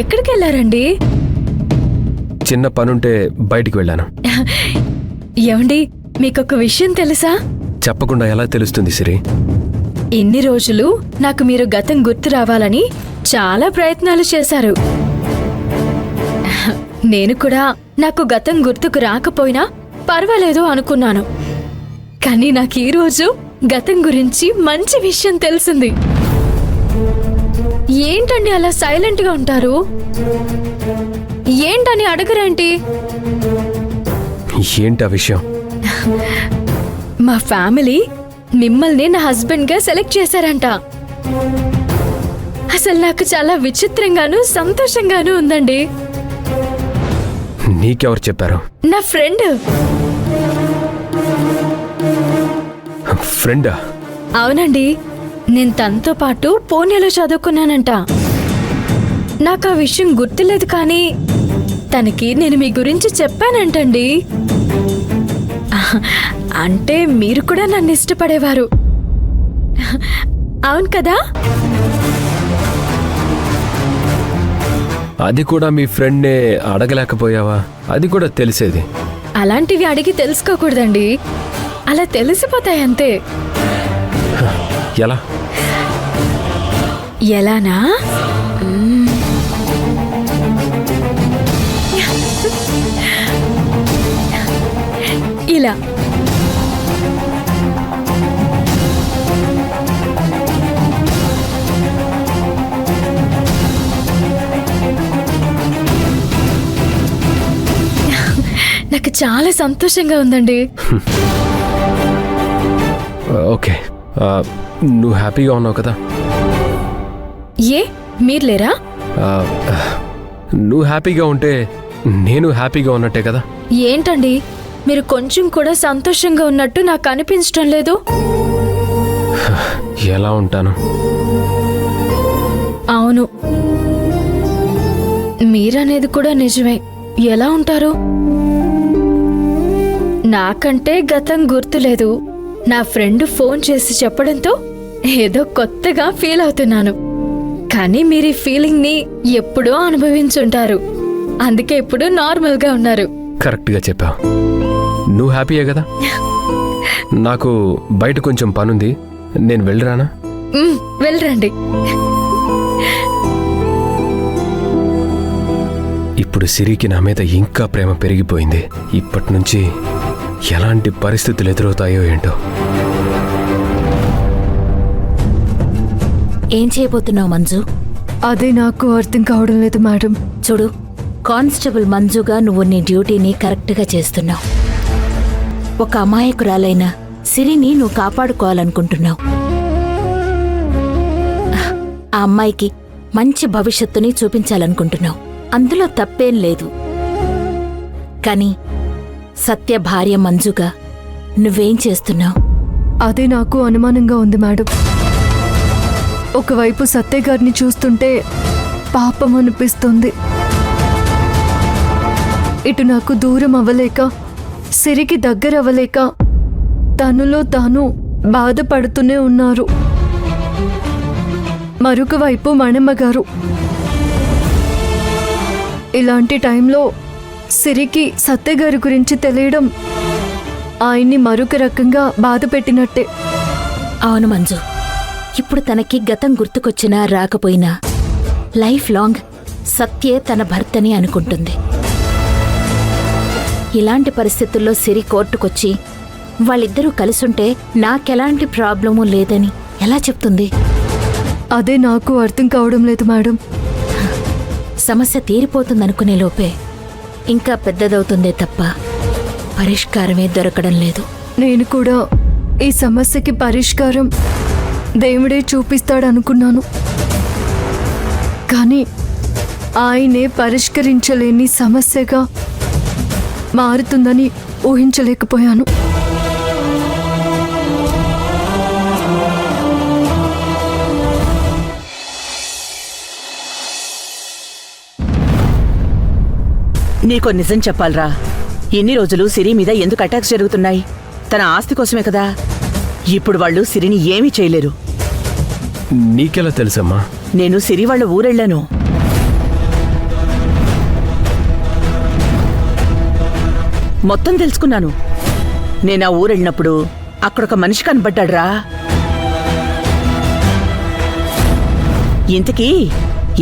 ఎక్కడికి వెళ్ళారండి? చిన్న పనుంటే బయటికి వెళ్ళాను. ఏమండి, మీకొక విషయం తెలుసా? చెప్పకుండా ఎలా తెలుస్తుంది సిరి? ఇన్ని రోజులు నాకు మీరు గతం గుర్తు రావాలని చాలా ప్రయత్నాలు చేశారు. నేను కూడా నాకు గతం గుర్తుకు రాకపోయినా పర్వాలేదు అనుకున్నాను. కానీ నాకు ఈ రోజు గతం గురించి మంచి విషయం తెలిసింది. ఏంటండి అలా సైలెంట్ గా ఉంటారు? ఏంటని అడగరేంటి? ఏంటి ఆ విషయం? మా ఫ్యామిలీ మిమ్మల్ని నా హస్బెండ్ గా సెలెక్ట్ చేశారంట. అసలు నాకు చాలా విచిత్రంగాను సంతోషంగాను ఉందండి. నీకెవరు చెప్పారు? నా ఫ్రెండ్. ఫ్రెండా? అవునండి, నేను తనతో పాటు పూణేలో చదువుకున్నానంట. నాకు ఆ విషయం గుర్తులేదు, కానీ తనకి నేను మీ గురించి చెప్పానంటండి. అంటే మీరు కూడా నన్ను ఇష్టపడేవారు, అవును కదా? అది కూడా మీ ఫ్రెండ్నే అడగలేకపోయావా? అది కూడా తెలిసేది. అలాంటివి అడిగి తెలుసుకోకూడదండి, అలా తెలిసిపోతాయి అంతే. ఎలా? ఎలానా? ఇలా. నాకు చాలా సంతోషంగా ఉందండి. ఓకే, నువ్వు హ్యాపీగా ఉన్నావు కదా? ఏ మీరు లేరా? నువ్వు హ్యాపీగా ఉంటే నేను హ్యాపీగా ఉన్నట్టే కదా? ఏంటండి, మీరు కొంచెం కూడా సంతోషంగా ఉన్నట్టు నాకు అనిపించడం లేదు. ఎలా ఉంటాను? అవును, మీరనేది కూడా నిజమే. ఎలా ఉంటారు? నాకంటే గతం గుర్తులేదు. నా ఫ్రెండ్ ఫోన్ చేసి చెప్పడంతో ఏదో కొత్తగా ఫీల్ అవుతున్నాను. కానీ మీరు ఈ ఫీలింగ్ ని ఎప్పుడో అనుభవించుంటారు, అందుకే ఇప్పుడు నార్మల్ గా ఉన్నారు. కరెక్ట్గా చెప్పావు. నువ్వు హ్యాపీయే కదా? నాకు బయట కొంచెం పనుంది, నేను వెళ్ళరానా? వెళ్ళరండి. ఇప్పుడు సిరికి నా మీద ఇంకా ప్రేమ పెరిగిపోయింది. ఇప్పటి నుంచి ఎలాంటి పరిస్థితులు ఎదురవుతాయో ఏంటో. ఏం చేయబోతున్నావు మంజు? అదే నాకు అర్థం కావడం లేదు మేడం. చూడు, కానిస్టేబుల్ మంజుగా నువ్వు నీ డ్యూటీని కరెక్ట్గా చేస్తున్నావు. ఒక అమాయకురాలైన సిరిని నువ్వు కాపాడుకోవాలనుకుంటున్నావు. ఆ అమ్మాయికి మంచి భవిష్యత్తుని చూపించాలనుకుంటున్నావు. అందులో తప్పేం లేదు. కానీ సత్య భార్య మంజుగా నువ్వేం చేస్తున్నావు? అదే నాకు అనుమానంగా ఉంది మేడం. ఒకవైపు సత్య గారిని చూస్తుంటే పాపం అనిపిస్తుంది. ఇటు నాకు దూరం అవ్వలేక, సిరికి దగ్గర అవ్వలేక తనులో తాను బాధపడుతూనే ఉన్నారు. మరొక వైపు మణమ్మ గారు. ఇలాంటి టైంలో సిరికి సత్య గారి గురించి తెలియడం ఆయన్ని మరొక రకంగా బాధ పెట్టినట్టే. అవును మంజు, ఇప్పుడు తనకి గతం గుర్తుకొచ్చినా రాకపోయినా లైఫ్ లాంగ్ సత్యే తన భర్తని అనుకుంటుంది. ఇలాంటి పరిస్థితుల్లో సిరి కోర్టుకొచ్చి వాళ్ళిద్దరూ కలిసుంటే నాకెలాంటి ప్రాబ్లము లేదని ఎలా చెప్తుంది? అదే నాకు అర్థం కావడం లేదు మేడం. సమస్య తీరిపోతుందనుకునే లోపే ఇంకా పెద్దదవుతుందే తప్ప పరిష్కారమే దొరకడం లేదు. నేను కూడా ఈ సమస్యకి పరిష్కారం దేవుడే చూపిస్తాడనుకున్నాను, కానీ ఆయనే పరిష్కరించలేని సమస్యగా మారుతుందని ఊహించలేకపోయాను. నీకో నిజం చెప్పాలరా, ఎన్ని రోజులు సిరి మీద ఎందుకు అటాక్స్ జరుగుతున్నాయి? తన ఆస్తి కోసమే కదా. ఇప్పుడు వాళ్ళు సిరిని ఏమీ చేయలేరు. నీకెలా తెలుసమ్మా? నేను సిరి వాళ్ళ ఊరెళ్ళాను. మొత్తం తెలుసుకున్నాను. నేను ఆ ఊరెళ్ళినప్పుడు అక్కడొక మనిషి కనబడ్డాడ్రా. ఇంతకీ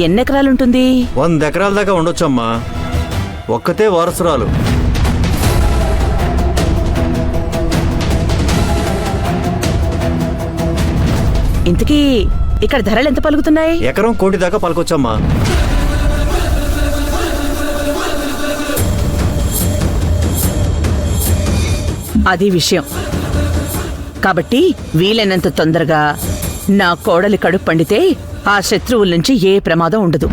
ఎన్నెకరాలుంటుంది? 100 ఎకరాల దాకా ఉండొచ్చమ్మా. ఒక్కతే వారసురాలు. ఇంతకీ ఇక్కడ ధరలు ఎంత పలుకుతున్నాయి? ఎకరం 1 కోటి దాకా పలకొచ్చమ్మా. అది విషయం. కాబట్టి వీలైనంత తొందరగా నా కోడలి కడుపు పండితే ఆ శత్రువుల నుంచి ఏ ప్రమాదం ఉండదు.